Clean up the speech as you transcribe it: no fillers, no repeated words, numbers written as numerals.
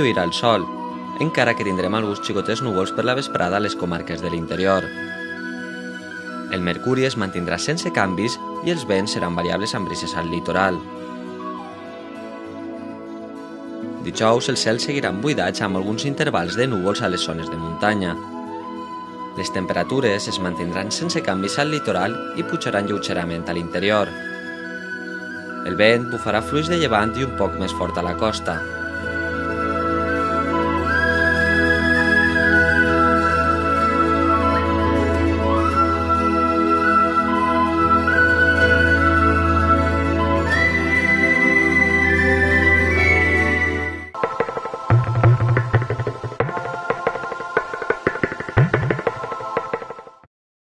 lluirà el sol, encara que tindrem alguns xicotes núvols per la vesprada a les comarques de l'interior. El mercuri es mantindrà sense canvis i els vents seran variables amb brises al litoral. Dijous el cel seguirà embuidat amb alguns intervals de núvols a les zones de muntanya. Les temperatures es mantindran sense canvis al litoral i pujaran lleugerament a l'interior. El vent bufarà fluix de llevant i un poc més fort a la costa.